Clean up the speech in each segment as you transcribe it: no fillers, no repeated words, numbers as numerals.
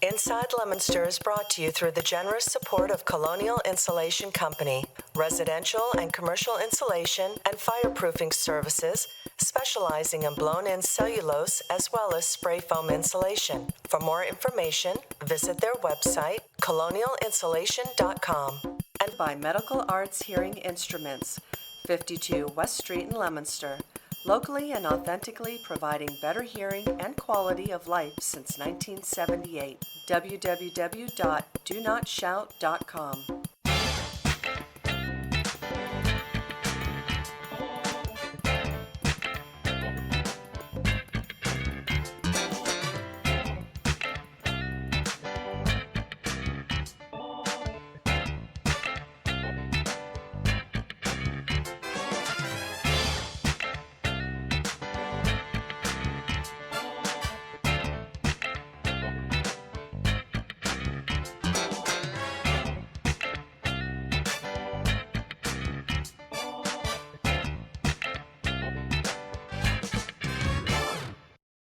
Inside Leominster is brought to you through the generous support of Colonial Insulation Company, residential and commercial insulation and fireproofing services, specializing in blown-in cellulose as well as spray foam insulation. For more information, visit their website, colonialinsulation.com. And by Medical Arts Hearing Instruments, 52 West Street in Leominster, locally and authentically providing better hearing and quality of life since 1978. www.donotshout.com.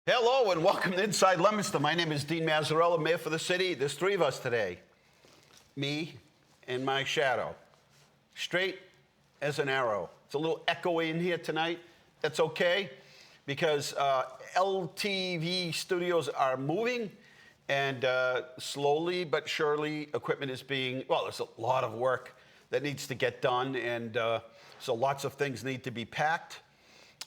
Hello and welcome to Inside Leominster. My name is Dean Mazzarella, Mayor for the city. There's three of us today. Me and my shadow. Straight as an arrow. It's a little echoey in here tonight. That's okay because LTV studios are moving and slowly but surely equipment is being, well, there's a lot of work that needs to get done and so lots of things need to be packed.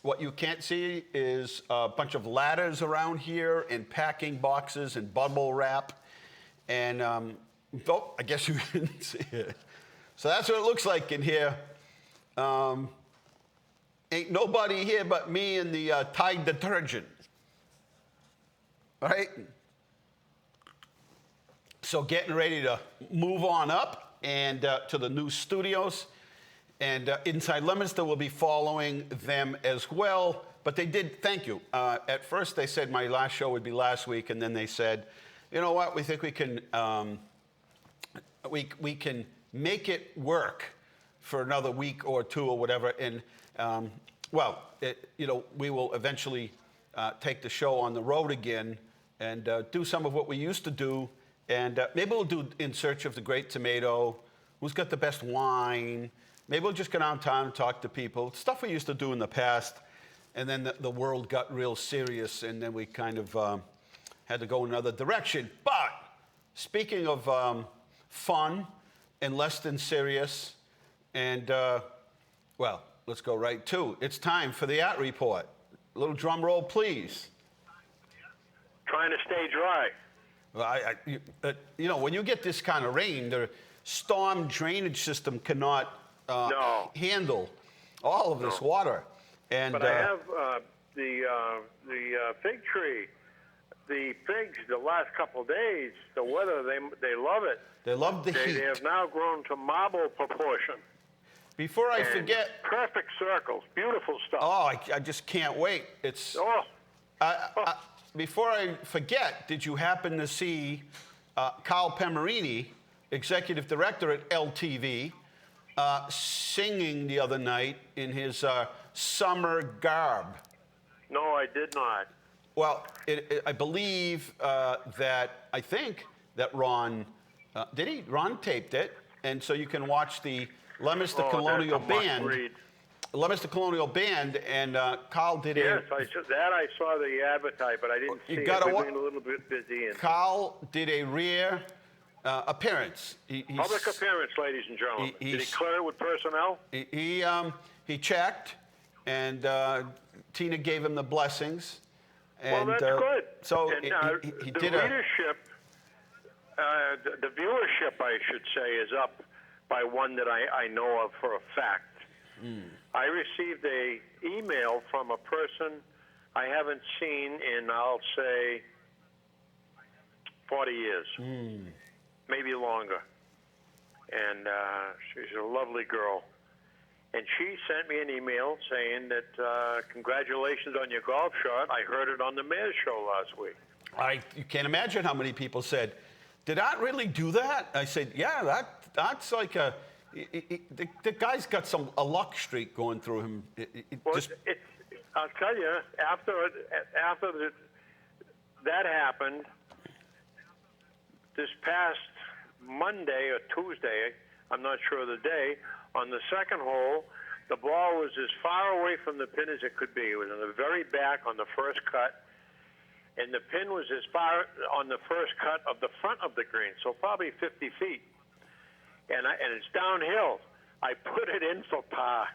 What you can't see is a bunch of ladders around here and packing boxes and bubble wrap. And, oh, I guess you didn't see it. So that's what it looks like in here. Ain't nobody here but me and the Tide detergent. All right? So getting ready to move on up and to the new studios. And Inside Leominster will be following them as well. But they did, thank you. At first they said my last show would be last week, and then they said, you know what, we think we can we can make it work for another week or two or whatever. And well, you know, we will eventually take the show on the road again and do some of what we used to do. And maybe we'll do In Search of the Great Tomato, who's got the best wine. Maybe we'll just go downtown and talk to people. Stuff we used to do in the past. And then the world got real serious, and then we kind of had to go another direction. But speaking of fun and less than serious, and, well, let's go right to it's time for the Art Report. A little drum roll, please. Trying to stay dry. Well, you know, when you get this kind of rain, the storm drainage system cannot handle all of this water. And, but I have the fig tree. The figs, the last couple of days, the weather, they love it. They love the heat. They have now grown to marble proportion. Before I forget... Perfect circles, beautiful stuff. Oh, I just can't wait. It's... before I forget, did you happen to see Carl Pemerini, executive director at LTV, singing the other night in his summer garb? No, I did not. Well, I believe I think that Ron, did he? Ron taped it, and so you can watch the Leominster Colonial Band. Leominster Colonial Band, and Carl did it. Yes, I saw the advertise, but I didn't see it. We've been a little bit busy. Carl did a rare appearance. Public appearance, ladies and gentlemen. Did he clear it with personnel? He checked, and Tina gave him the blessings. And, well, that's good. So and, he the did readership, the viewership, I should say, is up by one that I know of for a fact. I received a email from a person I haven't seen in, I'll say, 40 years, maybe longer. And she's a lovely girl. And she sent me an email saying that congratulations on your golf shot. I heard it on the mayor's show last week. You can't imagine how many people said, did Art really do that? I said, yeah, that's like a... the guy's got a luck streak going through him. It's I'll tell you, that happened, this past Monday or Tuesday, I'm not sure of the day, on the second hole, the ball was as far away from the pin as it could be. It was in the very back on the first cut, and the pin was as far on the first cut of the front of the green, so probably 50 feet. And it's downhill. I put it in for par.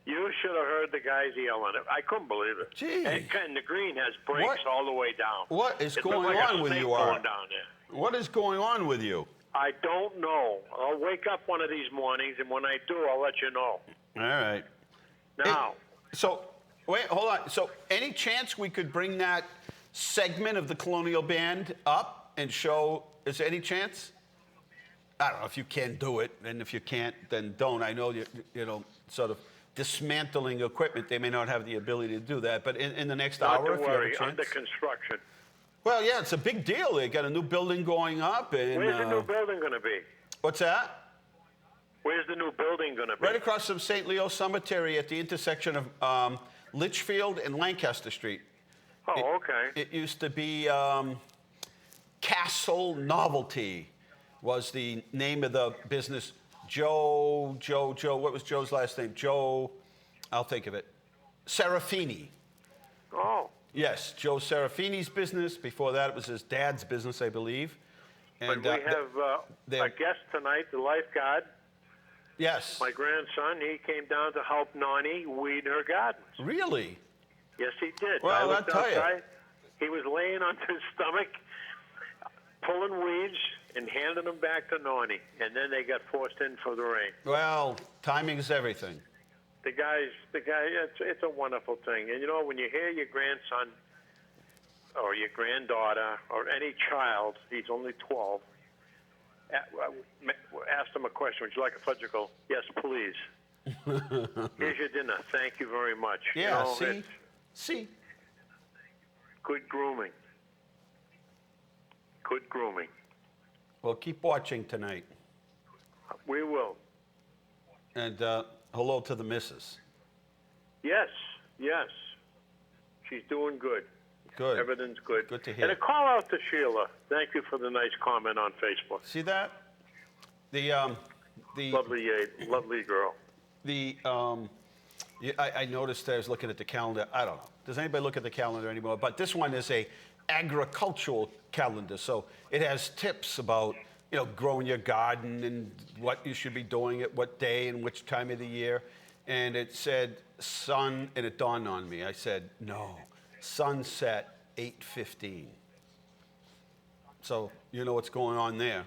You should have heard the guys yelling. I couldn't believe it. Gee. And the green has breaks all the way down. What is it going like on with you, Art? Down there. What is going on with you? I don't know. I'll wake up one of these mornings, and when I do, I'll let you know. All right. Now. Wait, hold on. So, any chance we could bring that segment of the Colonial Band up and show? Is there any chance? I don't know if you can do it, and if you can't, then don't. I know you know, sort of dismantling equipment. They may not have the ability to do that, but in the next hour, Not if to you have a worry. chance. Under construction. Well, yeah, it's a big deal. They got a new building going up, and Where's the new building going to be? what's that? Where's the new building going to be? Right across from St. Leo Cemetery at the intersection of Litchfield and Lancaster Street. Oh, okay. It used to be Castle Novelty was the name of the business. Joe, what was Joe's last name? Joe, I'll think of it. Serafini. Oh. Yes, Joe Serafini's business. Before that, it was his dad's business, I believe. But we have a guest tonight, the lifeguard. Yes. My grandson, he came down to help Nani weed her gardens. Really? Yes, he did. Well, I I'll looked tell you. outside. He was laying on his stomach, pulling weeds and handing them back to Nani. And then they got forced in for the rain. Well, timing is everything. The guy, it's a wonderful thing. And you know, when you hear your grandson or your granddaughter or any child, he's only 12, ask him a question. Would you like a fudgicle? Yes, please. Here's your dinner. Thank you very much. Yeah, you know, see? Good grooming. Good grooming. Well, keep watching tonight. We will. And hello to the missus. Yes. She's doing good. Good. Everything's good. Good to hear. And a call out to Sheila. Thank you for the nice comment on Facebook. See that? The Lovely girl. I noticed I was looking at the calendar. I don't know. Does anybody look at the calendar anymore? But this one is a agricultural calendar, so it has tips about, you know, growing your garden and what you should be doing at what day and which time of the year. And it said sun, and it dawned on me. I said, no, sunset 8:15. So you know what's going on there.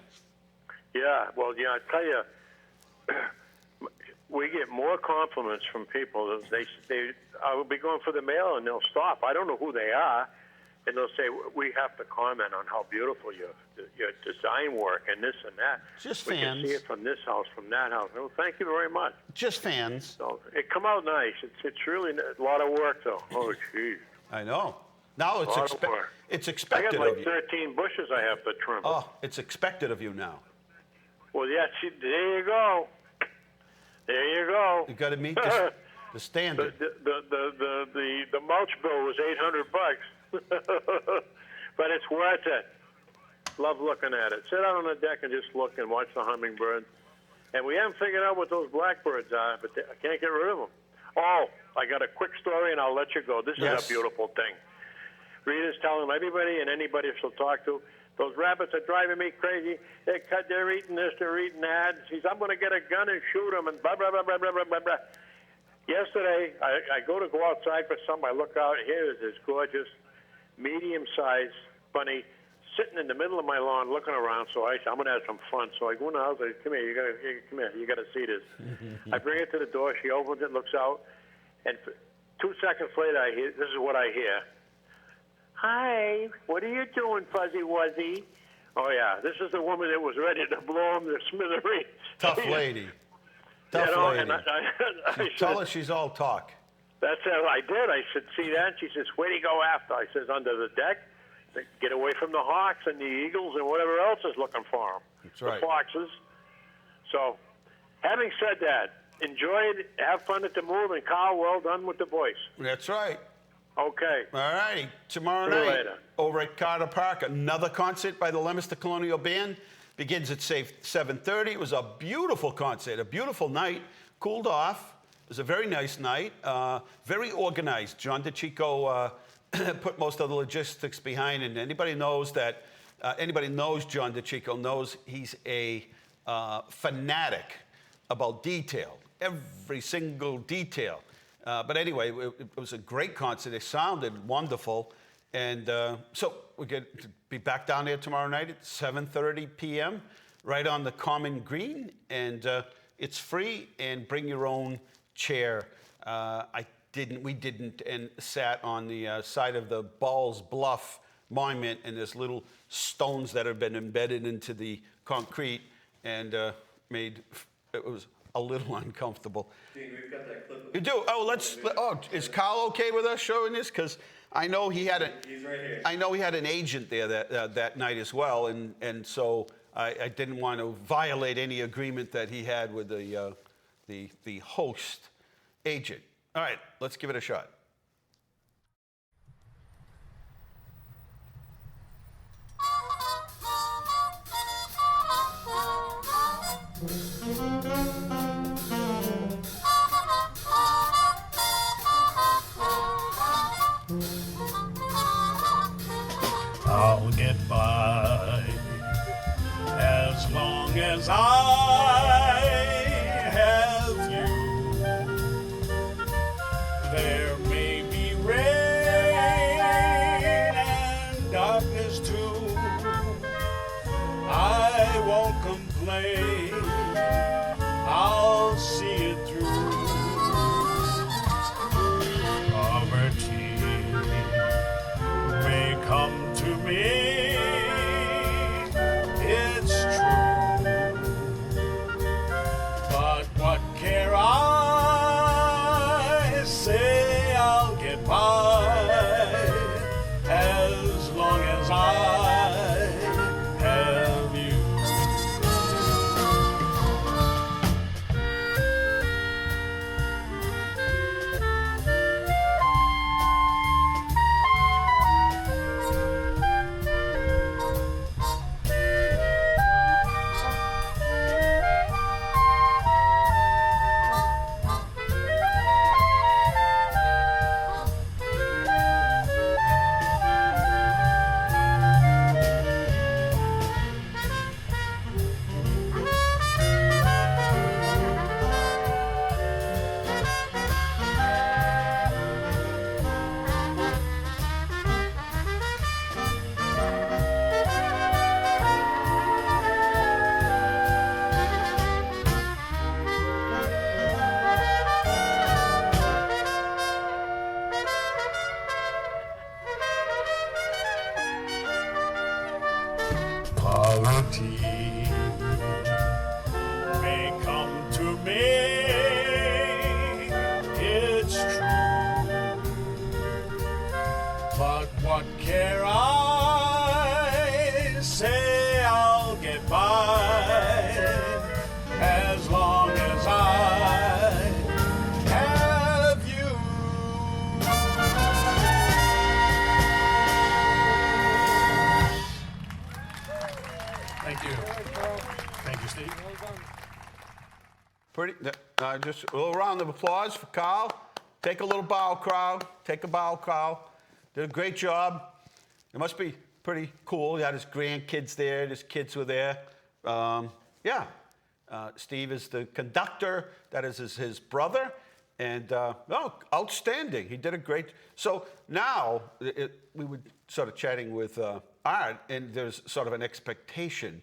Yeah, well, I tell you, we get more compliments from people. I will be going for the mail, and they'll stop. I don't know who they are, and they'll say, we have to comment on how beautiful your design work and this and that. Just we fans. can see it from this house, from that house. Well, thank you very much. Just fans. So it come out nice. It's really a lot of work, though. Oh, geez. I know. Now it's I expected got like of you. 13 bushes I have to trim. Oh, it's expected of you now. Well, yeah, there you go. There you go. You got to meet the standard. The mulch bill was $800, but it's worth it. Love looking at it. Sit out on the deck and just look and watch the hummingbirds. And we haven't figured out what those blackbirds are, but I can't get rid of them. Oh, I got a quick story, and I'll let you go. This is a beautiful thing. Rita's telling everybody and anybody she'll talk to, those rabbits are driving me crazy. They're eating this, they're eating that. She says, I'm going to get a gun and shoot them, and blah, blah, blah, blah, blah, blah, blah, blah. Yesterday, I go outside for some. I look out. Here is this gorgeous, medium-sized bunny sitting in the middle of my lawn looking around. So I said, I'm going to have some fun. So I go in the house. I say, come here. You got to see this. I bring it to the door. She opens it, looks out. And 2 seconds later, this is what I hear. Hi, what are you doing, Fuzzy Wuzzy? Oh, yeah, this is the woman that was ready to blow him to smithereens. Tough lady. Tough lady. And I Tell her she's all talk. That's what I did. I said, see that? She says, where do you go after? I says, under the deck. Get away from the hawks and the eagles and whatever else is looking for them. That's right. The foxes. So, having said that, enjoy it, have fun at the move, and Carl, well done with the voice. That's right. Okay. All righty. Tomorrow See you night, later. over at Carter Park, another concert by the Leominster Colonial Band. Begins at 7:30. It was a beautiful concert, a beautiful night. Cooled off. It was a very nice night. Very organized. John DeCicco put most of the logistics behind, and anybody knows John DeCicco knows he's a fanatic about detail, every single detail. But anyway, it was a great concert. It sounded wonderful. And so we're going to be back down there tomorrow night at 7:30 p.m. right on the Common Green. And it's free, and bring your own chair. We didn't, and sat on the side of the Balls Bluff monument, and there's little stones that have been embedded into the concrete, and it was a little uncomfortable. Dean, we've got that clip. You do? Is Carl okay with us showing this? Because I know he had He's right here. I know he had an agent there that night as well, and so I didn't want to violate any agreement that he had with the host agent. All right, let's give it a shot. I'll get by as long as I have you. There may be rain and darkness too. I won't complain. I'll see it through. Poverty may come to me, it's true, but what care I? Say I'll get by as long as I have you. Poverty may come to me, it's true, but what care I? Say I'll get by as long as I have you. Thank you. Thank you, Steve. Just a little round of applause for Carl. Take a little bow, crowd. Take a bow, Carl. Did a great job. It must be pretty cool. He had his grandkids there. His kids were there. Steve is the conductor. That is his brother. And, outstanding. He did a great... So now, we were sort of chatting with Art, and there's sort of an expectation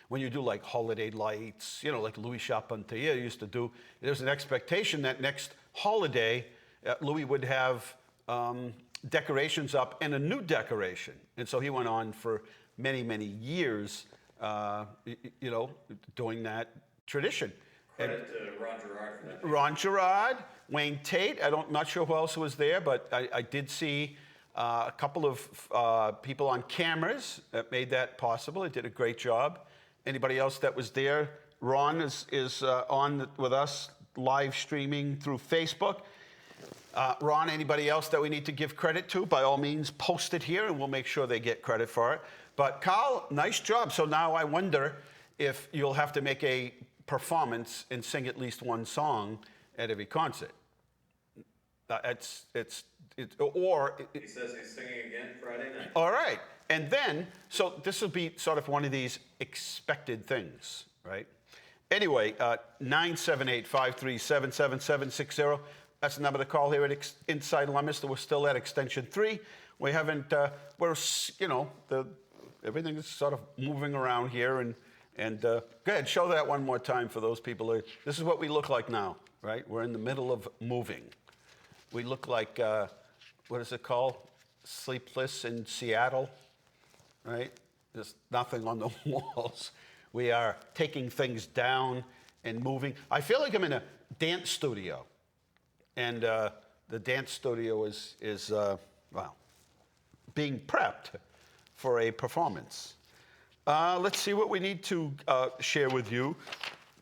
when you do like holiday lights, like Louis Charpentier used to do. There's an expectation that next holiday, Louis would have decorations up and a new decoration. And so he went on for many, many years, doing that tradition. Credit to Ron Gerard for that. Ron Gerard, Wayne Tate. I'm not sure who else was there, but I did see a couple of people on cameras that made that possible. They did a great job. Anybody else that was there? Ron is on with us live streaming through Facebook. Ron, anybody else that we need to give credit to, by all means, post it here and we'll make sure they get credit for it. But Carl, nice job. So now I wonder if you'll have to make a performance and sing at least one song at every concert. He says he's singing again Friday night. All right. And then, so this will be sort of one of these expected things, right? Anyway, 978-537-7760. That's the number to call here at Inside Leominster. We're still at extension 3. We haven't, everything is sort of moving around here. And go ahead, show that one more time for those people. This is what we look like now, right? We're in the middle of moving. We look like, what is it called? Sleepless in Seattle, right? There's nothing on the walls. We are taking things down and moving. I feel like I'm in a dance studio. And the dance studio is being prepped for a performance. Let's see what we need to share with you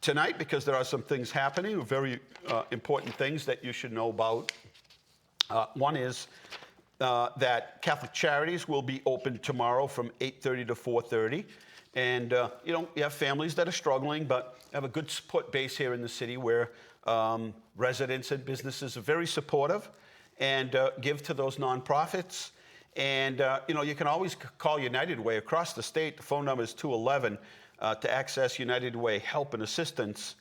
tonight, because there are some things happening, very important things that you should know about. One is that Catholic Charities will be open tomorrow from 8:30 to 4:30. And, you have families that are struggling, but have a good support base here in the city where residents and businesses are very supportive and give to those nonprofits. And, you can always call United Way across the state. The phone number is 211 to access United Way help and assistance.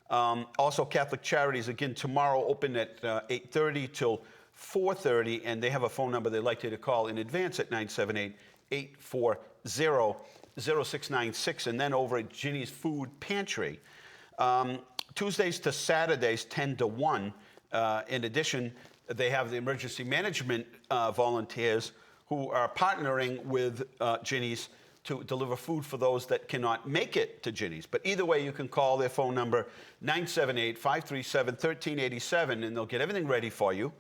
Also, Catholic Charities, again, tomorrow open at 8:30 till 4:30, and they have a phone number they'd like you to call in advance at 978-840-0696, and then over at Ginny's Food Pantry. Tuesdays to Saturdays, 10 to 1. In addition, they have the emergency management volunteers who are partnering with Ginny's to deliver food for those that cannot make it to Ginny's. But either way, you can call their phone number, 978-537-1387, and they'll get everything ready for you.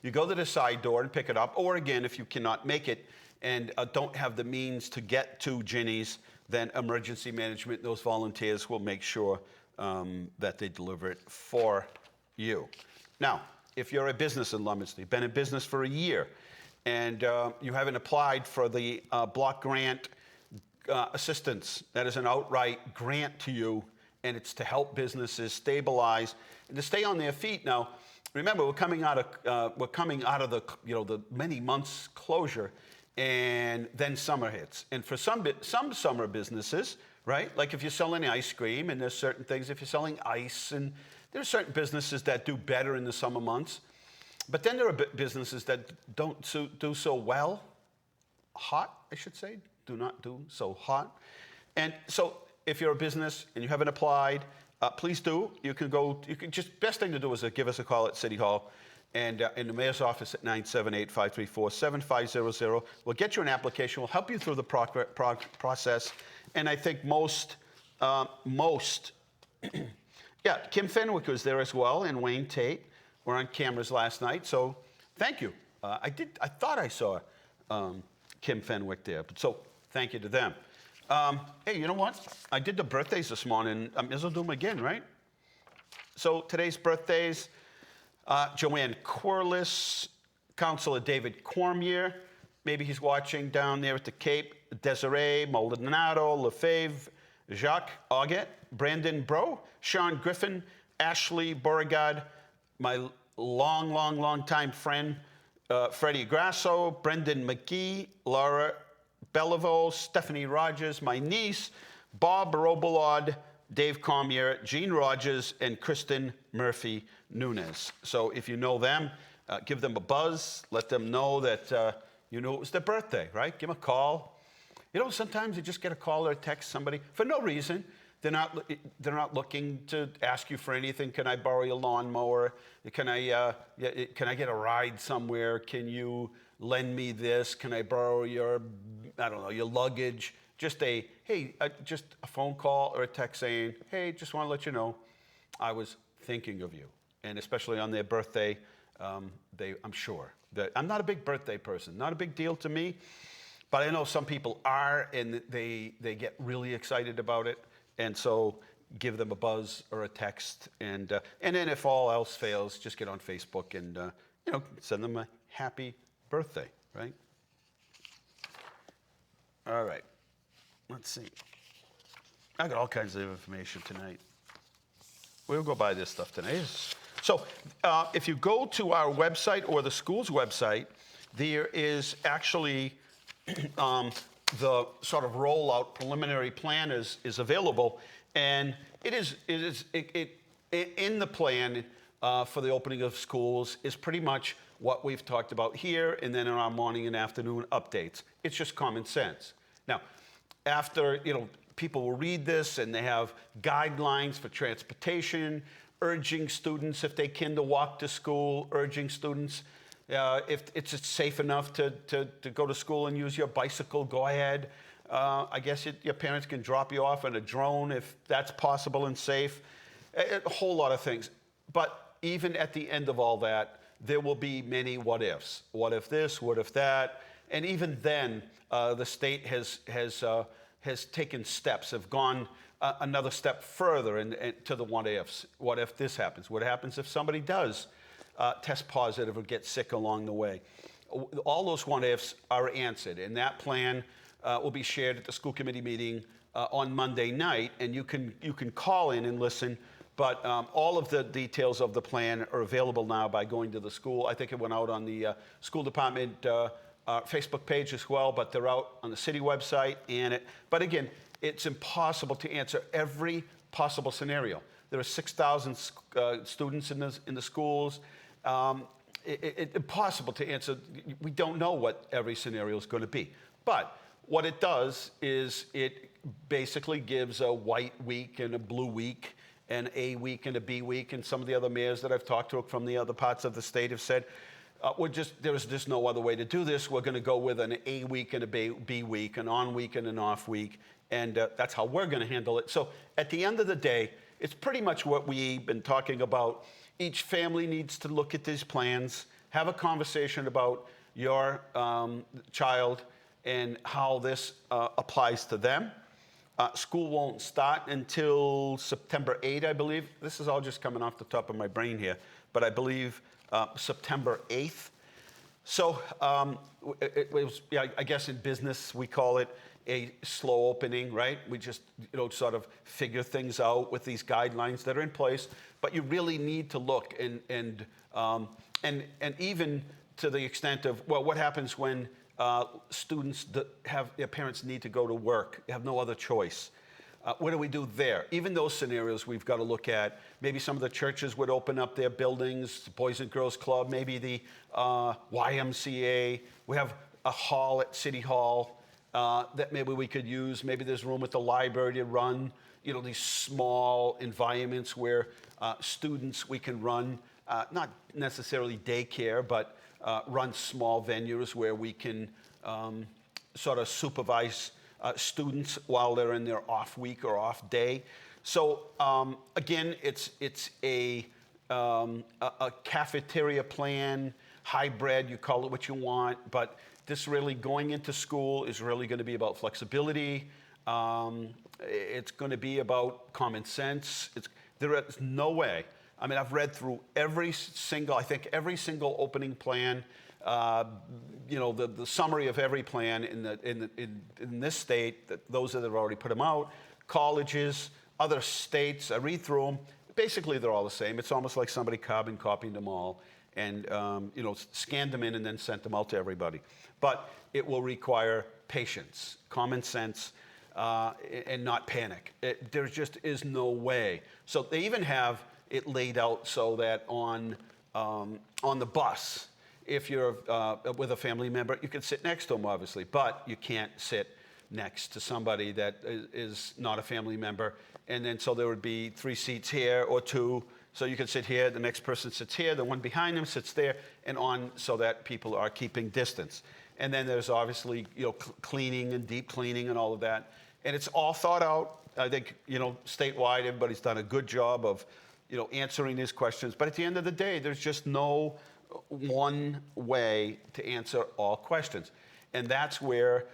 You go to the side door and pick it up. Or again, if you cannot make it and don't have the means to get to Ginny's, then emergency management, those volunteers will make sure that they deliver it for you. Now, if you're a business in Leominster, you've been in business for a year, and you haven't applied for the block grant assistance, that is an outright grant to you, and it's to help businesses stabilize and to stay on their feet. Now, remember, we're coming out of the the many months closure, and then summer hits. And for some summer businesses, right? Like if you're selling ice cream, and there's certain things, if you're selling ice, and there's certain businesses that do better in the summer months. But then there are businesses that don't do so well. Hot, I should say. Do not do so hot. And so if you're a business and you haven't applied, please do. Best thing to do is give us a call at City Hall and in the mayor's office at 978-534-7500. We'll get you an application. We'll help you through the process. And I think Kim Fenwick was there as well, and Wayne Tate were on cameras last night. So thank you. I thought I saw Kim Fenwick there. So thank you to them. Hey, you know what? I did the birthdays this morning. I may as well do them again, right? So today's birthdays, Joanne Corliss, Councilor David Cormier, maybe he's watching down there at the Cape, Desiree Maldonado, Lefebvre, Jacques Auget, Brandon Bro, Sean Griffin, Ashley Beauregard, my long time friend, Freddie Grasso, Brendan McGee, Laura Belleville, Stephanie Rogers, my niece, Bob Robillard, Dave Cormier, Gene Rogers, and Kristen Murphy Nunes. So if you know them, give them a buzz. Let them know that it was their birthday, right? Give them a call. Sometimes you just get a call or a text somebody for no reason. They're not looking to ask you for anything. Can I borrow your lawnmower? Can I get a ride somewhere? Can you lend me this? Can I borrow your luggage? Just a phone call or a text saying, hey, just want to let you know I was thinking of you. And especially on their birthday, I'm sure that I'm not a big birthday person, not a big deal to me, but I know some people are, and they get really excited about it. And so give them a buzz or a text. And then if all else fails, just get on Facebook and, send them a happy birthday, right? All right. Let's see. I got all kinds of information tonight. We'll go by this stuff tonight. So if you go to our website or the school's website, there is actually the sort of rollout preliminary plan is available, and it is in the plan for the opening of schools is pretty much what we've talked about here, and then in our morning and afternoon updates. It's just common sense. Now, after people will read this and they have guidelines for transportation, urging students if they can to walk to school, urging students if it's safe enough to go to school and use your bicycle, go ahead. I guess your parents can drop you off in a drone if that's possible and safe. A whole lot of things. But even at the end of all that, there will be many what ifs. What if this? What if that? And even then, the state has taken steps, have gone another step further to the what ifs. What if this happens? What happens if somebody does test positive or get sick along the way? All those what ifs are answered, and that plan will be shared at the school committee meeting on Monday night, and you can call in and listen. But all of the details of the plan are available now by going to the school. I think it went out on the school department Facebook page as well, but they're out on the city website. But again, it's impossible to answer every possible scenario. There are 6,000 students in the schools. It's impossible to answer. We don't know what every scenario is going to be. But what it does is it basically gives a white week and a blue week, an A week and a B week, and some of the other mayors that I've talked to from the other parts of the state have said, there's just no other way to do this. We're going to go with an A week and a B week, an on week and an off week, and that's how we're going to handle it. So at the end of the day, it's pretty much what we've been talking about. Each family needs to look at these plans, have a conversation about your child and how this applies to them. School won't start until September 8, I believe. This is all just coming off the top of my brain here, but I believe September 8th. So it was, I guess in business we call it a slow opening, right? We just sort of figure things out with these guidelines that are in place. But you really need to look and even to the extent of, well, what happens when students that have their parents need to go to work, have no other choice? What do we do there? Even those scenarios we've got to look at. Maybe some of the churches would open up their buildings, the Boys and Girls Club, maybe the YMCA. We have a hall at City Hall that maybe we could use. Maybe there's room at the library to run, these small environments where students, we can run, not necessarily daycare, but run small venues where we can sort of supervise students while they're in their off week or off day. So again, it's a cafeteria plan, hybrid, you call it what you want, but this really going into school is really going to be about flexibility. It's going to be about common sense. There is no way. I mean, I've read through every single opening plan. The summary of every plan in this state, those that have already put them out, colleges, other states, I read through them. Basically, they're all the same. It's almost like somebody carbon copied them all and scanned them in and then sent them out to everybody. But it will require patience, common sense, and not panic. There just is no way. So they even have it laid out so that on the bus, if you're with a family member, you can sit next to them, obviously, but you can't sit next to somebody that is not a family member. And then so there would be 3 seats here or 2. So you can sit here, the next person sits here, the one behind them sits there, and on so that people are keeping distance. And then there's obviously cleaning and deep cleaning and all of that. And it's all thought out. I think statewide, everybody's done a good job of answering these questions. But at the end of the day, there's just no one way to answer all questions. And that's where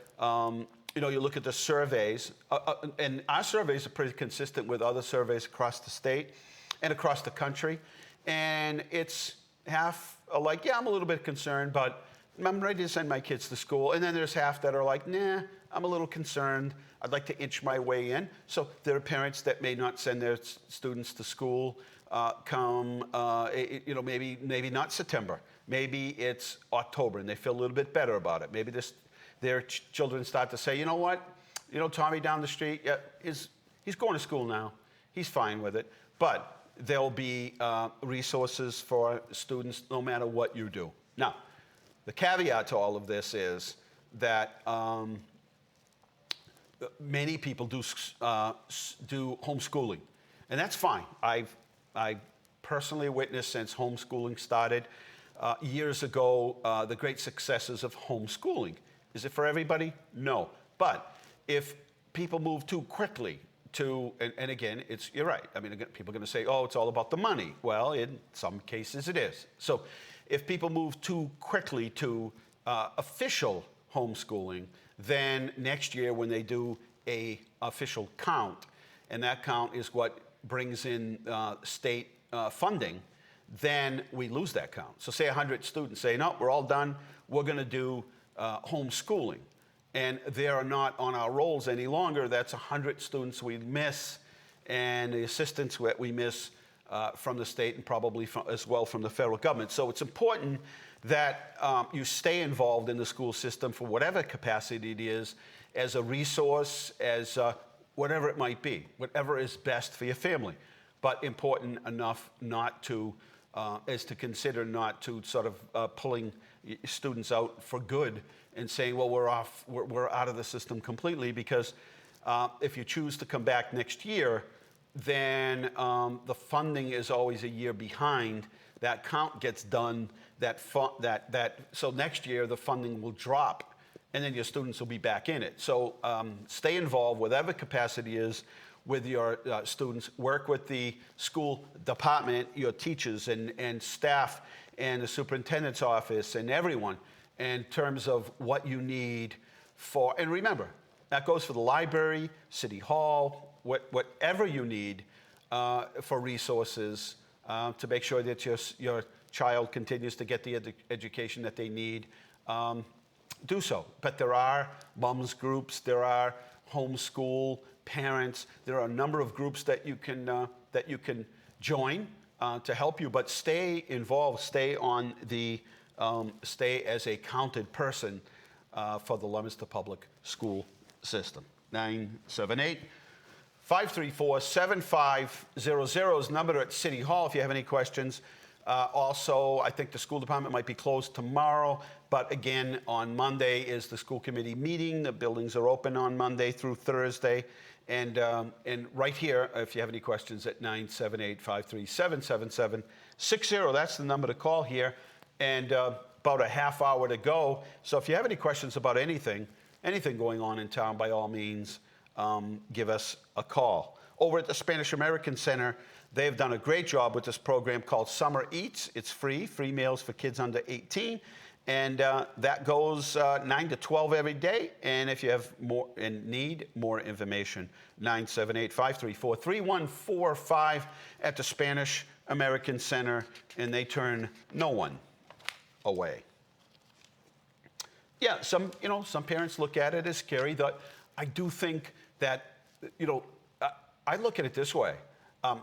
you look at the surveys, and our surveys are pretty consistent with other surveys across the state and across the country. And it's half like, yeah, I'm a little bit concerned, but I'm ready to send my kids to school. And then there's half that are like, nah, I'm a little concerned. I'd like to inch my way in. So there are parents that may not send their students to school maybe not September. Maybe it's October, and they feel a little bit better about it. Maybe their children start to say, you know what? Tommy down the street, yeah, he's going to school now. He's fine with it. But there'll be resources for students no matter what you do. Now, the caveat to all of this is that many people do homeschooling, and that's fine. I've personally witnessed since homeschooling started years ago the great successes of homeschooling. Is it for everybody? No. But if people move too quickly to, and again, you're right. I mean, people are going to say, oh, it's all about the money. Well, in some cases it is. So if people move too quickly to official homeschooling, then next year when they do a official count, and that count is what brings in state funding, then we lose that count. So say 100 students say, no, we're all done. We're going to do homeschooling. And they are not on our rolls any longer. That's 100 students we miss, and the assistance that we miss from the state and probably as well from the federal government. So it's important that you stay involved in the school system for whatever capacity it is, as a resource, as whatever it might be, whatever is best for your family. But important enough not to, as to consider not to sort of pulling students out for good and saying, well, we're out of the system completely, because if you choose to come back next year, then the funding is always a year behind. That count gets done, so next year the funding will drop, and then your students will be back in it. So stay involved, whatever capacity is, with your students. Work with the school department, your teachers and staff, and the superintendent's office, and everyone, in terms of what you need for, and remember, that goes for the library, city hall, whatever you need for resources to make sure that your child continues to get the education that they need. Do so. But there are moms groups, there are homeschool parents, there are a number of groups that you can join to help you. But stay involved, stay as a counted person for the Leominster Public School System. 978-534-7500 is the number at City Hall if you have any questions. Also, I think the school department might be closed tomorrow, but again, on Monday is the school committee meeting. The buildings are open on Monday through Thursday. And right here, if you have any questions, at 978-537-7760, that's the number to call here. And about a half hour to go. So if you have any questions about anything going on in town, by all means, give us a call. Over at the Spanish American Center, they've done a great job with this program called Summer Eats. It's free meals for kids under 18. And that goes 9 to 12 every day. And if you have more and need more information, 978-534-3145 at the Spanish American Center, and they turn no one away. Yeah, some parents look at it as scary. I do think that, I look at it this way.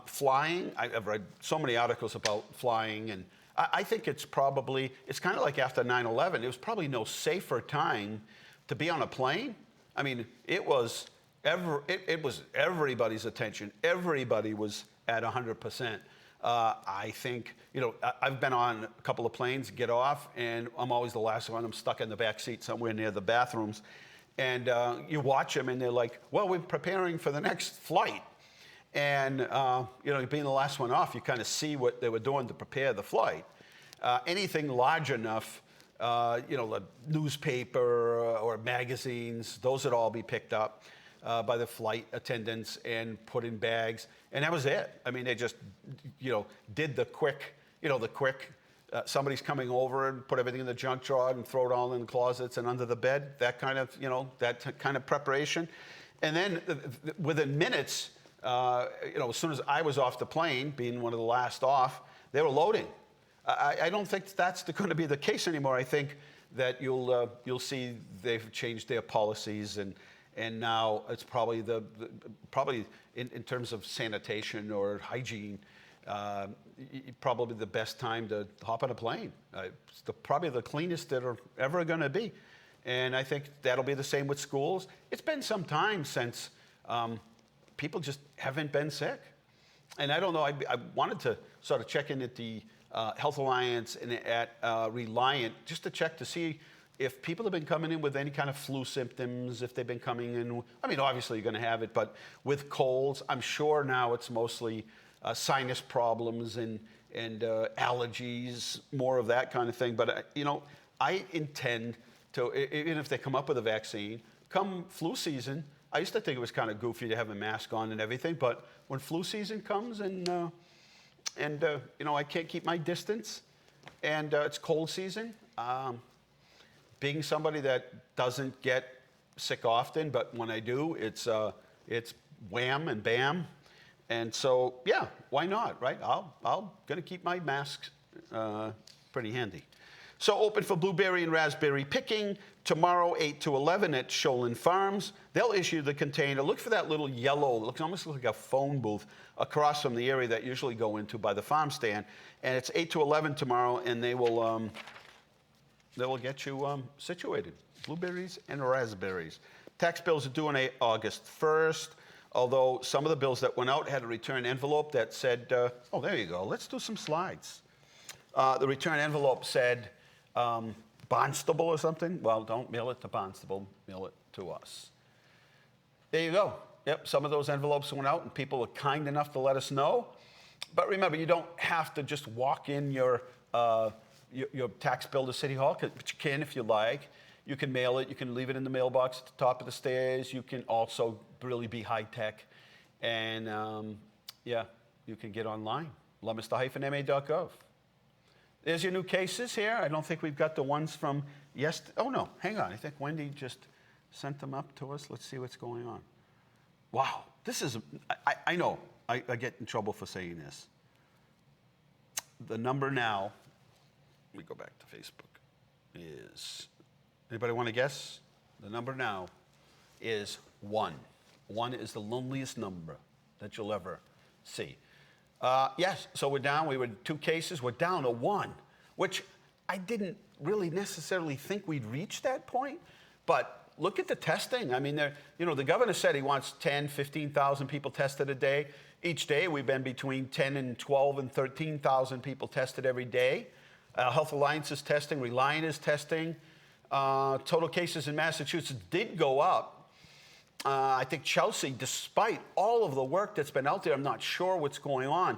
Flying, I've read so many articles about flying, and I think it's kind of like after 9/11, it was probably no safer time to be on a plane. I mean, it was everybody's attention. Everybody was at 100%. I think, I've been on a couple of planes, get off, and I'm always the last one. I'm stuck in the back seat somewhere near the bathrooms. And you watch them, and they're like, well, we're preparing for the next flight. And, being the last one off, you kind of see what they were doing to prepare the flight. Anything large enough, the newspaper or magazines, those would all be picked up by the flight attendants and put in bags. And that was it. I mean, they just, did the quick somebody's coming over and put everything in the junk drawer and throw it all in the closets and under the bed, that kind of, that kind of preparation. And then within minutes, as soon as I was off the plane, being one of the last off, they were loading. I don't think that's going to be the case anymore. I think that you'll see they've changed their policies, and now it's probably probably in terms of sanitation or hygiene, probably the best time to hop on a plane. It's probably the cleanest that are ever going to be. And I think that'll be the same with schools. It's been some time since people just haven't been sick. And I don't know, I wanted to sort of check in at the Health Alliance and at Reliant just to check to see if people have been coming in with any kind of flu symptoms, if they've been coming in, I mean, obviously you're going to have it, but with colds, I'm sure now it's mostly sinus problems and allergies, more of that kind of thing. But, I intend to, even if they come up with a vaccine, come flu season, I used to think it was kind of goofy to have a mask on and everything, but when flu season comes and I can't keep my distance, and it's cold season, being somebody that doesn't get sick often, but when I do, it's wham and bam. And so, yeah, why not, right? I'll gonna keep my masks pretty handy. So open for blueberry and raspberry picking tomorrow, 8 to 11 at Sholin Farms. They'll issue the container. Look for that little yellow, it almost looks like a phone booth across from the area that you usually go into by the farm stand. And it's 8 to 11 tomorrow, and they will get you situated. Blueberries and raspberries. Tax bills are due on August 1st. Although some of the bills that went out had a return envelope that said, oh, there you go. Let's do some slides. The return envelope said Barnstable or something. Well, don't mail it to Barnstable. Mail it to us. There you go. Yep, some of those envelopes went out, and people were kind enough to let us know. But remember, you don't have to just walk in your tax bill to City Hall, but you can if you like. You can mail it. You can leave it in the mailbox at the top of the stairs. You can also really be high-tech. And, you can get online, leominster-ma.gov. There's your new cases here. I don't think we've got the ones from yesterday. Oh, no, hang on. I think Wendy just sent them up to us. Let's see what's going on. Wow, this is, I know, I get in trouble for saying this. The number now, let me go back to Facebook, is... Anybody want to guess? The number now is 1. 1 is the loneliest number that you'll ever see. Yes, so we're down. We were 2 cases. We're down to 1, which I didn't really necessarily think we'd reach that point. But look at the testing. I mean, the governor said he wants 10, 15,000 people tested a day. Each day we've been between 10 and 12 and 13,000 people tested every day. Health Alliance is testing. Reliant is testing. Total cases in Massachusetts did go up. I think Chelsea, despite all of the work that's been out there, I'm not sure what's going on,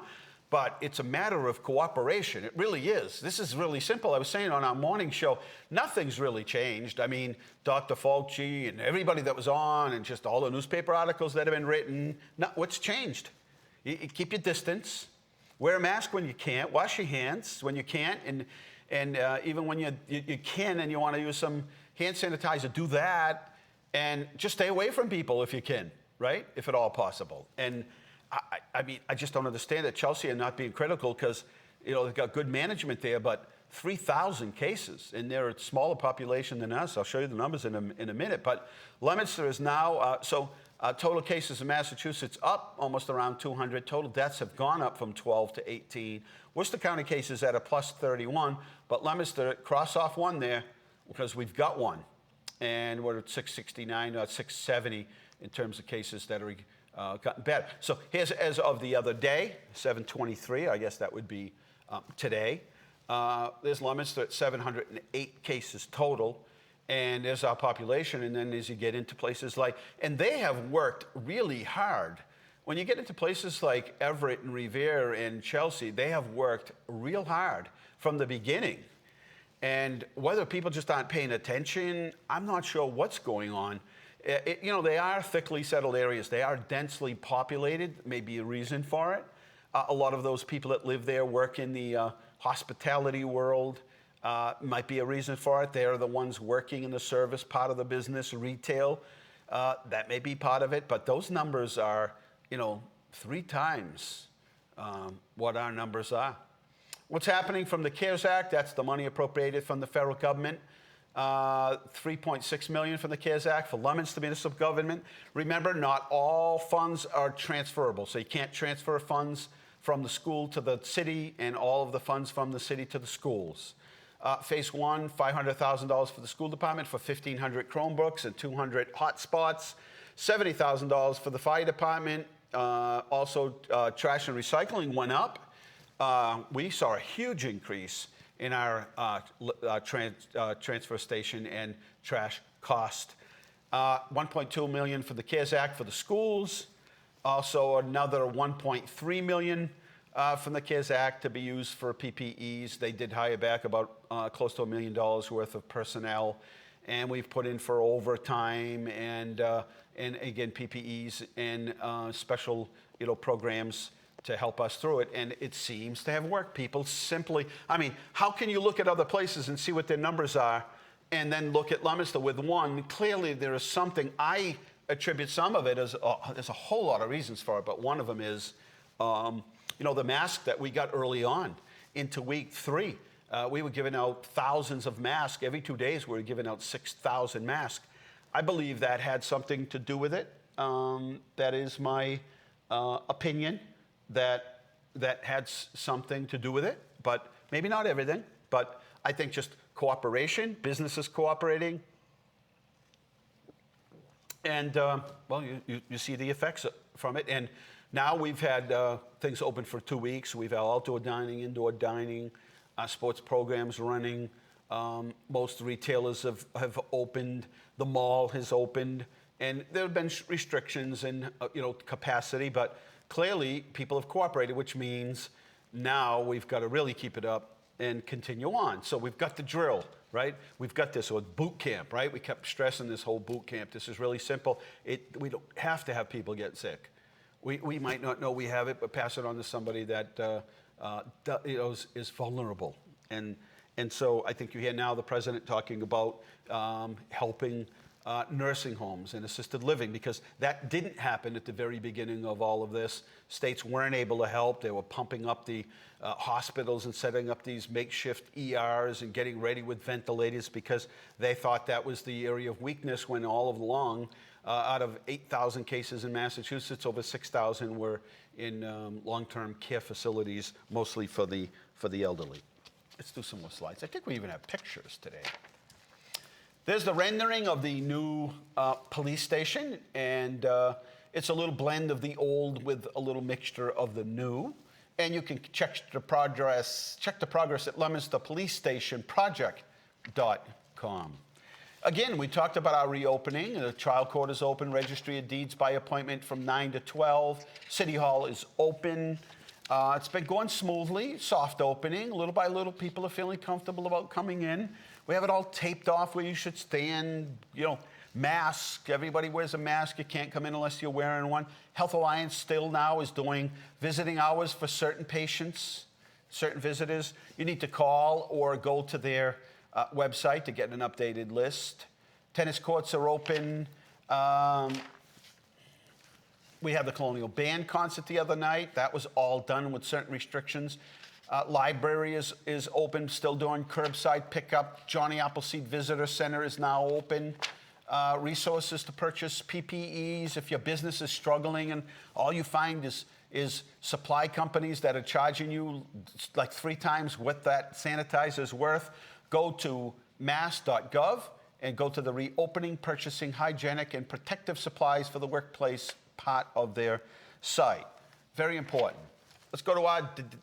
but it's a matter of cooperation. It really is. This is really simple. I was saying on our morning show, nothing's really changed. I mean, Dr. Fauci and everybody that was on and just all the newspaper articles that have been written, what's changed? You keep your distance, wear a mask when you can't, wash your hands when you can't, and even when you can and you want to use some hand sanitizer, do that. And just stay away from people if you can, right? If at all possible. And I mean, I just don't understand that Chelsea are not being critical because, they've got good management there, but 3,000 cases, and they're a smaller population than us. I'll show you the numbers in a minute. But Leominster is now, total cases in Massachusetts up almost around 200. Total deaths have gone up from 12 to 18. Worcester County cases at a plus 31, but Leominster, cross off 1 there because we've got 1. And we're at 669, 670 in terms of cases that are gotten better. So here's as of the other day, 723, I guess that would be today. There's Leominster at 708 cases total. And there's our population. And then as you get into places like, and they have worked really hard. When you get into places like Everett and Revere and Chelsea, they have worked real hard from the beginning. And whether people just aren't paying attention, I'm not sure what's going on. They are thickly settled areas. They are densely populated, maybe a reason for it. A lot of those people that live there work in the hospitality world might be a reason for it. They're the ones working in the service part of the business, retail. That may be part of it, but those numbers are, 3 times what our numbers are. What's happening from the CARES Act? That's the money appropriated from the federal government. $3.6 million from the CARES Act for Leominster municipal government. Remember, not all funds are transferable, so you can't transfer funds from the school to the city and all of the funds from the city to the schools. Phase 1, $500,000 for the school department for 1,500 Chromebooks and 200 hotspots. $70,000 for the fire department. Also, trash and recycling went up. We saw a huge increase in our transfer station and trash cost. $1.2 million for the CARES Act for the schools. Also another $1.3 million from the CARES Act to be used for PPEs. They did hire back about close to $1 million worth of personnel, and we've put in for overtime and again PPEs and special programs to help us through it, and it seems to have worked. People simply, how can you look at other places and see what their numbers are and then look at Leominster with one? Clearly there is something. I attribute some of it as, there's a whole lot of reasons for it, but one of them is, the mask that we got early on into week 3. We were giving out thousands of masks. Every 2 days we were giving out 6,000 masks. I believe that had something to do with it. That is my opinion. That had something to do with it, but maybe not everything. But I think just cooperation, businesses cooperating, and you see the effects from it. And now we've had things open for 2 weeks. We've had outdoor dining, indoor dining, sports programs running. Most retailers have opened. The mall has opened, and there have been restrictions and capacity, but clearly, people have cooperated, which means now we've got to really keep it up and continue on. So we've got the drill, right? We've got this boot camp, right? We kept stressing this whole boot camp. This is really simple. We don't have to have people get sick. We might not know we have it, but pass it on to somebody that is vulnerable. And so I think you hear now the president talking about helping nursing homes and assisted living, because that didn't happen at the very beginning of all of this. States weren't able to help. They were pumping up the hospitals and setting up these makeshift ERs and getting ready with ventilators because they thought that was the area of weakness, when all along, out of 8,000 cases in Massachusetts, over 6,000 were in long-term care facilities, mostly for the elderly. Let's do some more slides. I think we even have pictures today. There's the rendering of the new police station, and it's a little blend of the old with a little mixture of the new. And you can check the progress at LeominsterPoliceStationProject.com. Again, we talked about our reopening. The trial court is open, registry of deeds by appointment from 9 to 12. City Hall is open. It's been going smoothly, soft opening. Little by little, people are feeling comfortable about coming in. We have it all taped off where you should stand, mask. Everybody wears a mask. You can't come in unless you're wearing one. Health Alliance still now is doing visiting hours for certain patients, certain visitors. You need to call or go to their website to get an updated list. Tennis courts are open. We had the Colonial Band concert the other night. That was all done with certain restrictions. Library is open, still doing curbside pickup. Johnny Appleseed Visitor Center is now open. Resources to purchase PPEs if your business is struggling and all you find is supply companies that are charging you like 3 times what that sanitizer is worth. Go to mass.gov and go to the reopening, purchasing hygienic and protective supplies for the workplace part of their site. Very important. Let's go to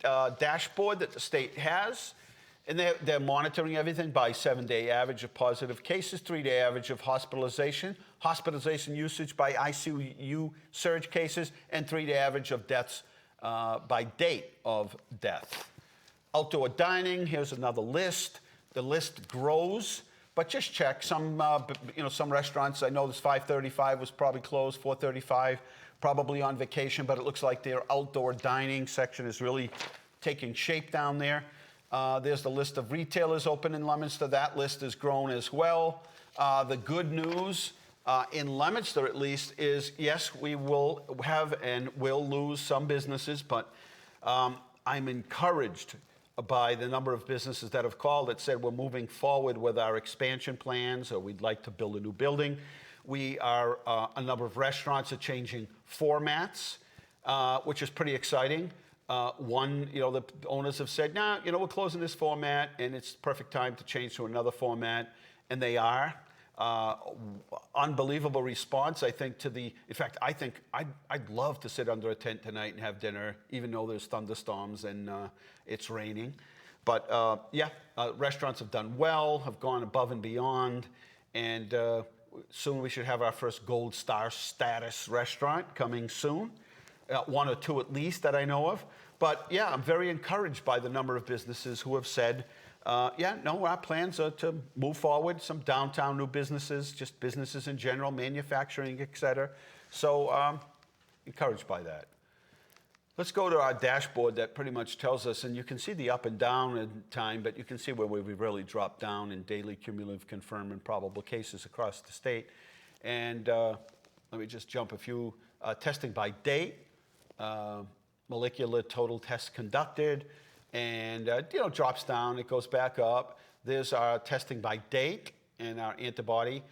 our dashboard that the state has. And they're monitoring everything by 7-day average of positive cases, 3-day average of hospitalization usage by ICU surge cases, and 3-day average of deaths by date of death. Outdoor dining, here's another list. The list grows, but just check. Some restaurants, I know this 535 was probably closed, 435 probably on vacation, but it looks like their outdoor dining section is really taking shape down there. There's the list of retailers open in Leominster. That list has grown as well. The good news in Leominster, at least, is yes, we will have and will lose some businesses, but I'm encouraged by the number of businesses that have called that said we're moving forward with our expansion plans, or we'd like to build a new building. We are, a number of restaurants are changing formats, which is pretty exciting. One, the owners have said, nah, we're closing this format and it's perfect time to change to another format, and they are. Unbelievable response, I think, in fact, I think I'd love to sit under a tent tonight and have dinner, even though there's thunderstorms and it's raining. But restaurants have done well, have gone above and beyond, and soon we should have our first Gold Star status restaurant coming soon. One or two at least that I know of. But yeah, I'm very encouraged by the number of businesses who have said, our plans are to move forward, some downtown new businesses, just businesses in general, manufacturing, et cetera. So encouraged by that. Let's go to our dashboard that pretty much tells us, and you can see the up and down in time, but you can see where we've really dropped down in daily cumulative confirmed and probable cases across the state. And let me just jump a few. Testing by date, molecular total tests conducted, and drops down, it goes back up. There's our testing by date and our antibody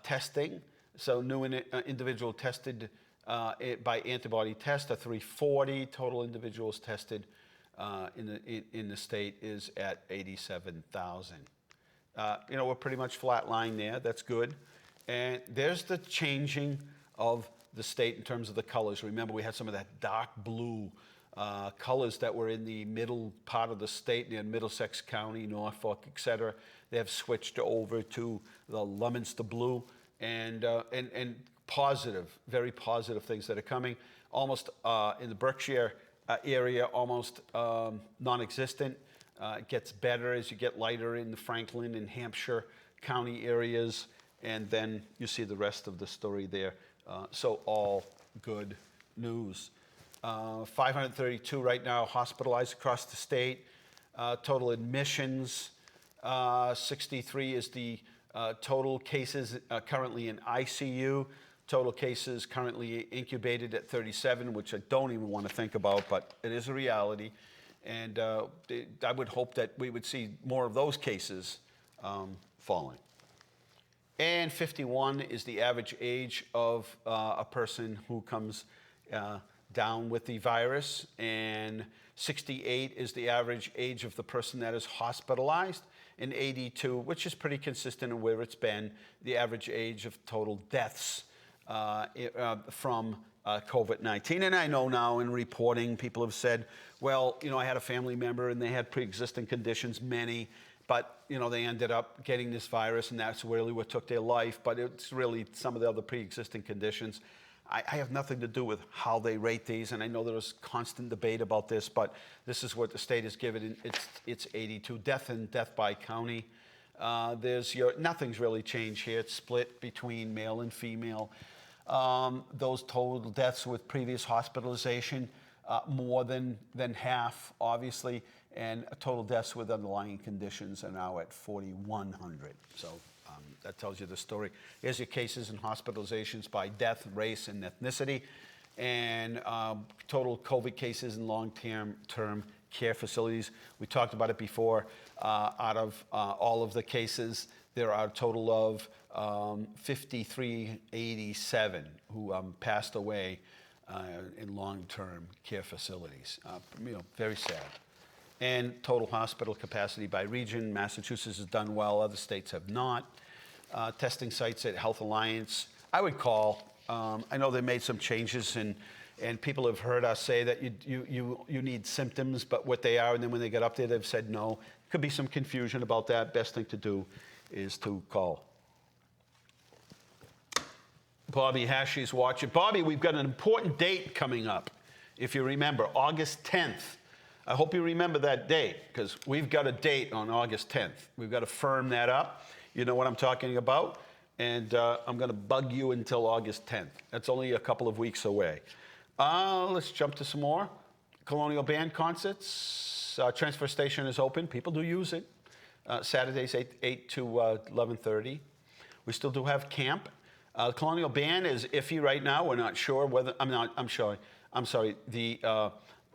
testing. So new individual tested by antibody test are 340. Total individuals tested in the state is at 87,000. We're pretty much flat line there. That's good. And there's the changing of the state in terms of the colors. Remember, we had some of that dark blue colors that were in the middle part of the state, near Middlesex County, Norfolk, et cetera. They have switched over to the Leominster blue, and positive, very positive things that are coming. Almost in the Berkshire area, almost non-existent. It gets better as you get lighter in the Franklin and Hampshire County areas, and then you see the rest of the story there. So all good news. 532 right now hospitalized across the state. Total admissions, 63 is the total cases currently in ICU. Total cases currently incubated at 37, which I don't even want to think about, but it is a reality. And I would hope that we would see more of those cases falling. And 51 is the average age of a person who comes down with the virus. And 68 is the average age of the person that is hospitalized. And 82, which is pretty consistent in where it's been, the average age of total deaths from COVID-19. And I know now in reporting, people have said, well, I had a family member and they had pre-existing conditions, many, but they ended up getting this virus, and that's really what took their life. But it's really some of the other pre-existing conditions. I have nothing to do with how they rate these, and I know there was constant debate about this, but this is what the state has given. It's 82. Death and death by county. Nothing's really changed here. It's split between male and female. Those total deaths with previous hospitalization, more than half, obviously, and total deaths with underlying conditions are now at 4,100. So that tells you the story. Here's your cases and hospitalizations by death, race, and ethnicity, and total COVID cases in long-term care facilities. We talked about it before. Out of all of the cases, there are a total of 5,387 who passed away in long-term care facilities. Very sad. And total hospital capacity by region. Massachusetts has done well. Other states have not. Testing sites at Health Alliance, I would call. I know they made some changes, and people have heard us say that you need symptoms, but what they are, and then when they get up there, they've said no. Could be some confusion about that. Best thing to do is to call. Bobby Hashy's watching. Bobby, we've got an important date coming up. If you remember, August 10th. I hope you remember that date, because we've got a date on August 10th. We've got to firm that up. You know what I'm talking about? And I'm going to bug you until August 10th. That's only a couple of weeks away. Let's jump to some more. Colonial Band concerts. Transfer station is open. People do use it. Saturdays 8 to 11:30. We still do have camp. Colonial Band is iffy right now. We're not sure whether I'm sorry. The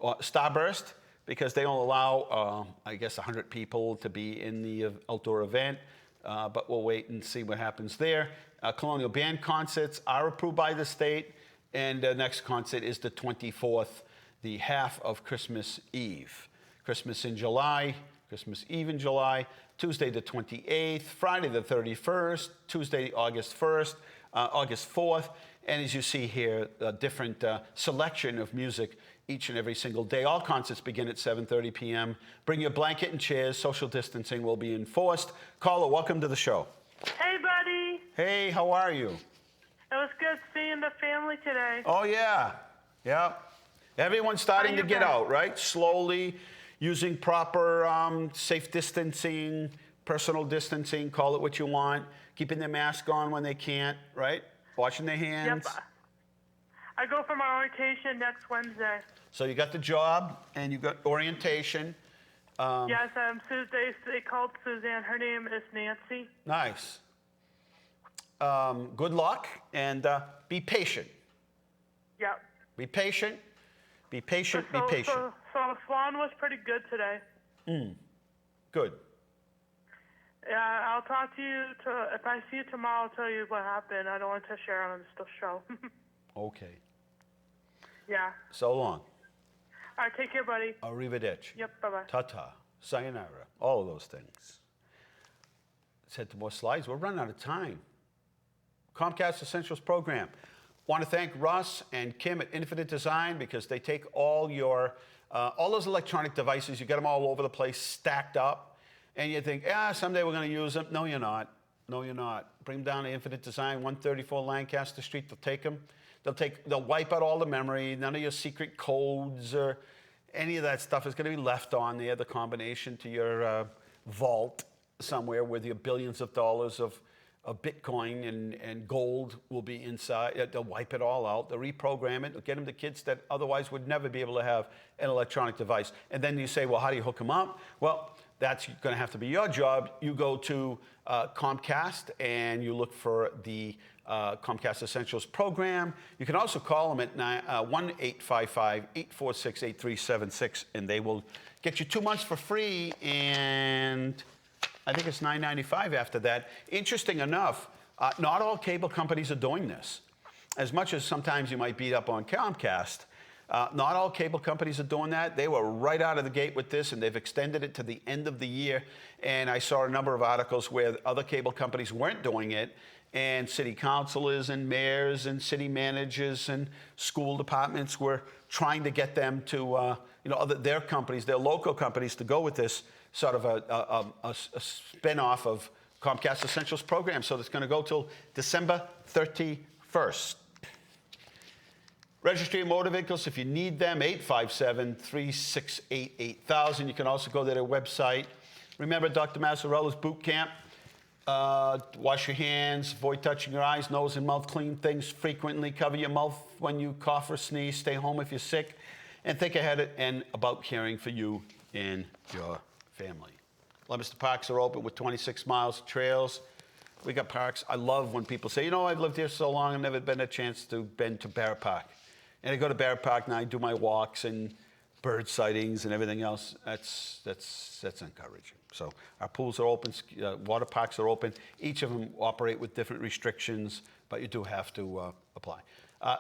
Starburst, because they don't allow I guess 100 people to be in the outdoor event. But we'll wait and see what happens there. Colonial Band concerts are approved by the state, and the next concert is the 24th, the half of Christmas Eve. Christmas in July, Christmas Eve in July, Tuesday the 28th, Friday the 31st, Tuesday August 1st, August 4th, and as you see here, a different selection of music each and every single day. All concerts begin at 7:30 p.m. Bring your blanket and chairs. Social distancing will be enforced. Caller, welcome to the show. Hey, buddy. Hey, how are you? It was good seeing the family today. Oh, yeah. Yeah. Everyone's starting to get out, right? Slowly, using proper safe distancing, personal distancing, call it what you want, keeping their mask on when they can't, right? Washing their hands. Yep. I go for my orientation next Wednesday. So you got the job and you got orientation. Yes, they called Suzanne. Her name is Nancy. Nice. Good luck and be patient. Yep. Be patient. Be patient. Be patient. So Swan was pretty good today. Good. Yeah, I'll talk to you. If I see you tomorrow, I'll tell you what happened. I don't want to share on the show. Okay. Yeah. So long. All right, take care, buddy. Arrivederci. Yep, bye-bye. Ta-ta. Sayonara. All of those things. Let's head to more slides. We're running out of time. Comcast Essentials program. Want to thank Russ and Kim at Infinite Design because they take all your, all those electronic devices, you get them all over the place, stacked up, and you think, someday we're going to use them. No, you're not. No, you're not. Bring them down to Infinite Design, 134 Lancaster Street. They'll take them. They'll wipe out all the memory. None of your secret codes or any of that stuff is going to be left on there. The combination to your vault somewhere with your billions of dollars of Bitcoin and gold will be inside. They'll wipe it all out. They'll reprogram it. They'll get them to kids that otherwise would never be able to have an electronic device. And then you say, well, how do you hook them up? Well, that's going to have to be your job. You go to Comcast and you look for the Comcast Essentials program. You can also call them at 1-855-846-8376, and they will get you 2 months for free, and I think it's $9.95 after that. Interesting enough, not all cable companies are doing this. As much as sometimes you might beat up on Comcast, not all cable companies are doing that. They were right out of the gate with this, and they've extended it to the end of the year. And I saw a number of articles where other cable companies weren't doing it, and city councilors and mayors and city managers and school departments were trying to get them to, their companies, their local companies, to go with this sort of a spin-off of Comcast Essentials program. So it's going to go till December 31st. Registry of Motor Vehicles, if you need them, 857-368-8000. You can also go to their website. Remember Dr. Mazzarella's boot camp. Wash your hands, avoid touching your eyes, nose, and mouth. Clean things frequently. Cover your mouth when you cough or sneeze. Stay home if you're sick. And think ahead and about caring for you and your family. Leominster parks are open with 26 miles of trails. We got parks. I love when people say, I've lived here so long, I've never been a chance to been to Barrett Park. And I go to Barrett Park and I do my walks and bird sightings and everything else. That's encouraging. So our pools are open, water parks are open. Each of them operate with different restrictions, but you do have to apply.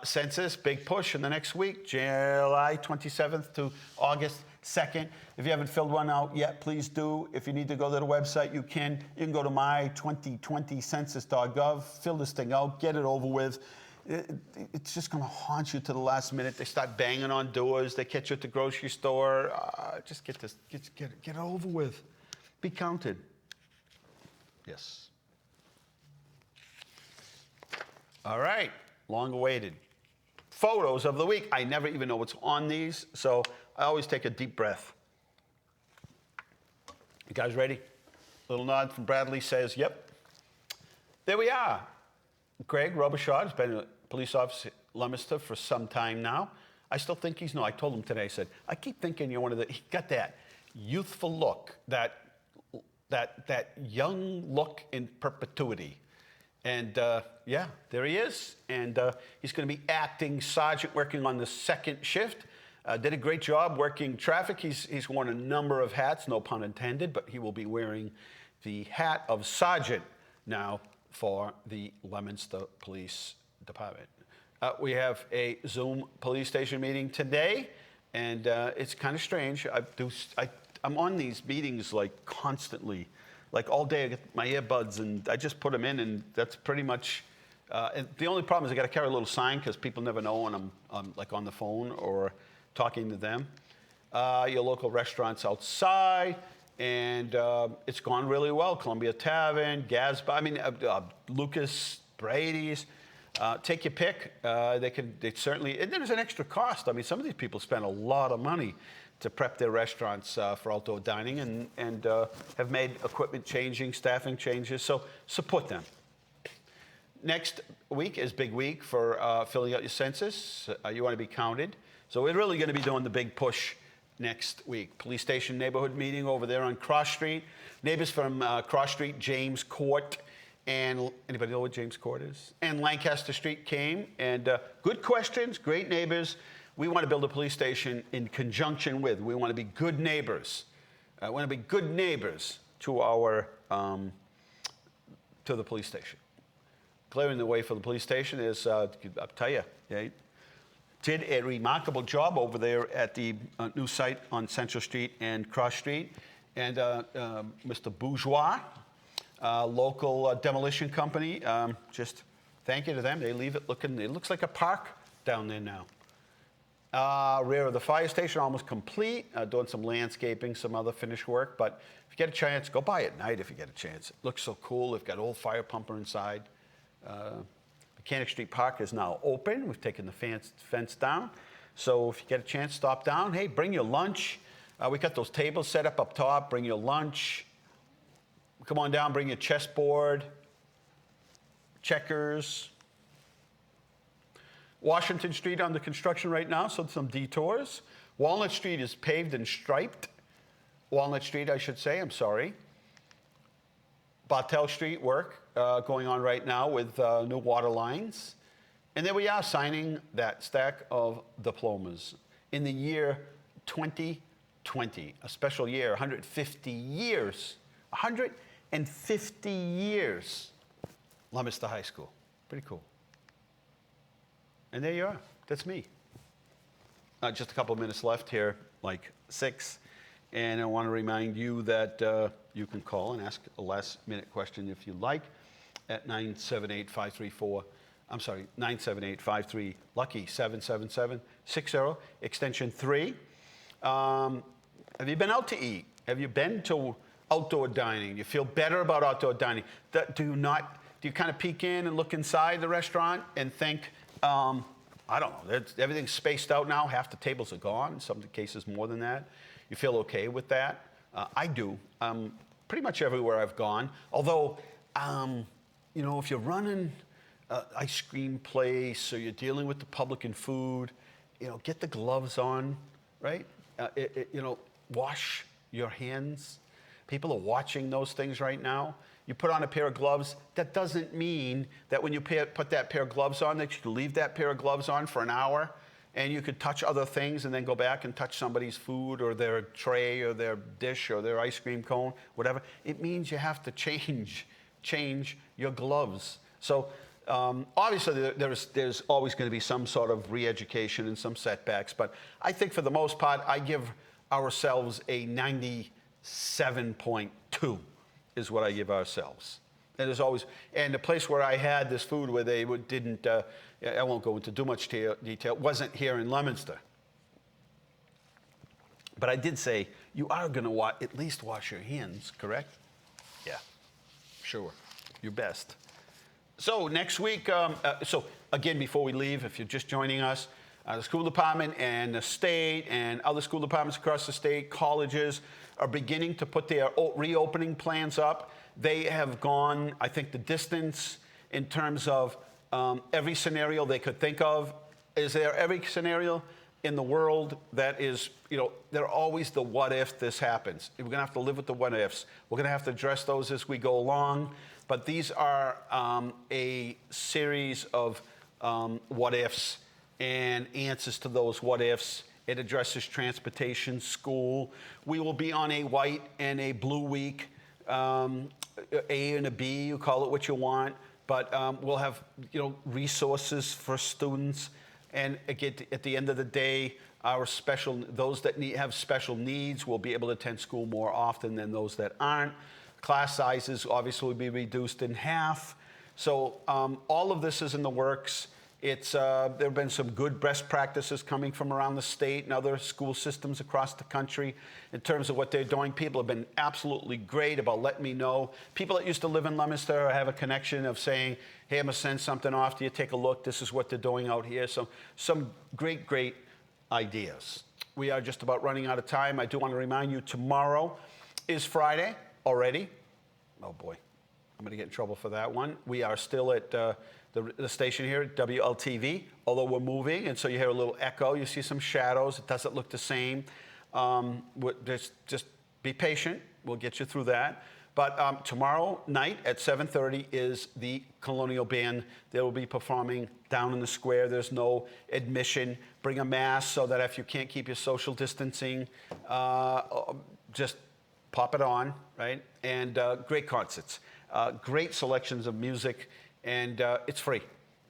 Census, big push in the next week, July 27th to August 2nd. If you haven't filled one out yet, please do. If you need to go to the website, you can. You can go to my2020census.gov, fill this thing out, get it over with. It's just going to haunt you to the last minute. They start banging on doors. They catch you at the grocery store. Just get it over with. Be counted. Yes. All right. Long awaited. Photos of the week. I never even know what's on these, so I always take a deep breath. You guys ready? Little nod from Bradley says, yep. There we are. Greg Robichaud has been a police officer at Leominster for some time now. I still think he's no. I told him today. I said, I keep thinking you're one of the. He got that youthful look, that young look in perpetuity. And yeah, there he is. And he's going to be acting sergeant, working on the second shift. Did a great job working traffic. He's worn a number of hats, no pun intended, but he will be wearing the hat of sergeant now for the Leominster Police Department. We have a Zoom police station meeting today, and it's kind of strange. I'm on these meetings like constantly, like all day. I get my earbuds and I just put them in, and that's pretty much. And the only problem is I got to carry a little sign because people never know when I'm like on the phone or talking to them. Your local restaurants outside, and it's gone really well. Columbia Tavern, Lucas, Brady's. Take your pick. They certainly, and there's an extra cost. I mean, some of these people spend a lot of money to prep their restaurants for outdoor dining, and have made equipment changing, staffing changes. So support them. Next week is big week for filling out your census. You want to be counted. So we're really going to be doing the big push next week. Police station neighborhood meeting over there on Cross Street. Neighbors from Cross Street, James Court, and anybody know what James Court is? And Lancaster Street came, and good questions, great neighbors. We want to build a police station in conjunction with. We want to be good neighbors. We want to be good neighbors to our to the police station. Clearing the way for the police station is, I'll tell you, they did a remarkable job over there at the new site on Central Street and Cross Street. And Mr. Bourgeois, local demolition company, just thank you to them. They leave it looking, it looks like a park down there now. Rear of the fire station, almost complete. Doing some landscaping, some other finished work. But if you get a chance, go by at night if you get a chance. It looks so cool. They've got old fire pumper inside. Mechanic Street Park is now open. We've taken the fence down. So if you get a chance, stop down. Hey, bring your lunch. We got those tables set up top. Bring your lunch. Come on down, bring your chessboard, checkers. Washington Street under construction right now, so some detours. Walnut Street is paved and striped. Walnut Street, I should say, I'm sorry. Bartlett Street work going on right now with new water lines. And there we are, signing that stack of diplomas in the year 2020, a special year, 150 years. 150 years, Leominster High School. Pretty cool. And there you are. That's me. Just a couple of minutes left here, like 6. And I want to remind you that you can call and ask a last-minute question if you like at 978-534. 978-53 777-60, extension 3. Have you been out to eat? Have you been to outdoor dining? You feel better about outdoor dining? Do you kind of peek in and look inside the restaurant and think, I don't know, everything's spaced out now. Half the tables are gone. In some cases, more than that. You feel okay with that? I do. Pretty much everywhere I've gone. Although, if you're running an ice cream place or you're dealing with the public and food, get the gloves on, right? Wash your hands. People are watching those things right now. You put on a pair of gloves. That doesn't mean that when you put that pair of gloves on, that you can leave that pair of gloves on for an hour and you could touch other things and then go back and touch somebody's food or their tray or their dish or their ice cream cone, whatever. It means you have to change your gloves. So obviously there's always going to be some sort of re-education and some setbacks, but I think for the most part, I give ourselves a 97.2 is what I give ourselves. And there's always, and the place where I had this food where they didn't, I won't go into too much detail, wasn't here in Leominster. But I did say, you are going to at least wash your hands, correct? Yeah, sure, your best. So next week, so again, before we leave, if you're just joining us, the school department and the state and other school departments across the state, colleges, are beginning to put their reopening plans up. They have gone, I think, the distance in terms of every scenario they could think of. Is there every scenario? in the world that is, there are always the what if this happens. We're going to have to live with the what ifs. We're going to have to address those as we go along. But these are a series of what ifs and answers to those what ifs. It addresses transportation, school. We will be on a white and a blue week, A and a B, you call it what you want. But we'll have resources for students. And again, at the end of the day, those that have special needs will be able to attend school more often than those that aren't. Class sizes obviously will be reduced in half. So all of this is in the works. There have been some good best practices coming from around the state and other school systems across the country in terms of what they're doing. People have been absolutely great about letting me know. People that used to live in Leominster have a connection of saying, hey, I'm going to send something off to you. Take a look. This is what they're doing out here. So some great, great ideas. We are just about running out of time. I do want to remind you, tomorrow is Friday already. Oh, boy. I'm going to get in trouble for that one. We are still at the station here at WLTV, although we're moving, and so you hear a little echo. You see some shadows. It doesn't look the same. Just be patient. We'll get you through that. But tomorrow night at 7:30 is the Colonial Band. They will be performing down in the square. There's no admission. Bring a mask so that if you can't keep your social distancing, just pop it on, right? And great concerts. Great selections of music, and it's free.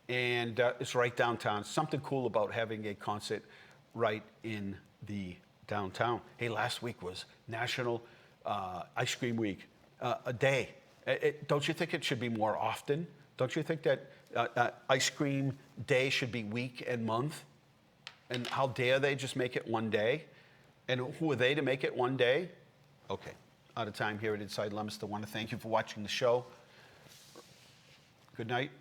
And it's right downtown. Something cool about having a concert right in the downtown. Hey, last week was National Ice Cream Week. A day. Don't you think it should be more often? Don't you think that Ice Cream Day should be week and month? And how dare they just make it one day? And who are they to make it one day? Okay. Out of time here at Inside Leominster. I want to thank you for watching the show. Good night.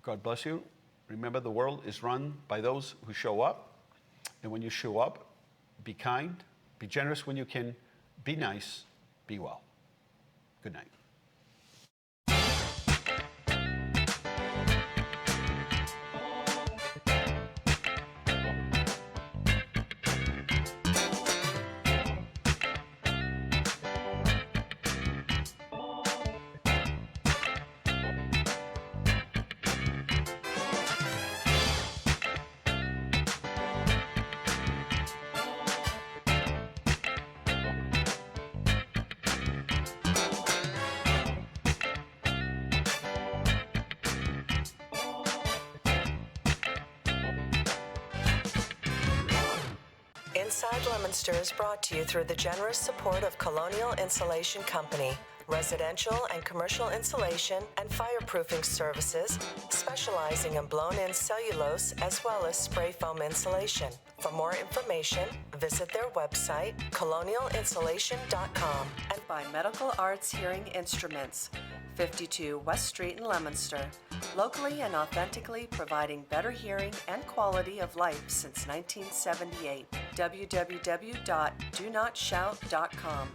God bless you. Remember, the world is run by those who show up. And when you show up, be kind, be generous when you can, be nice, be well. Good night. Inside Leominster is brought to you through the generous support of Colonial Insulation Company, residential and commercial insulation and fireproofing services, specializing in blown-in cellulose as well as spray foam insulation. For more information, visit their website, colonialinsulation.com. And by Medical Arts Hearing Instruments, 52 West Street in Leominster, locally and authentically providing better hearing and quality of life since 1978. www.donot shout.com.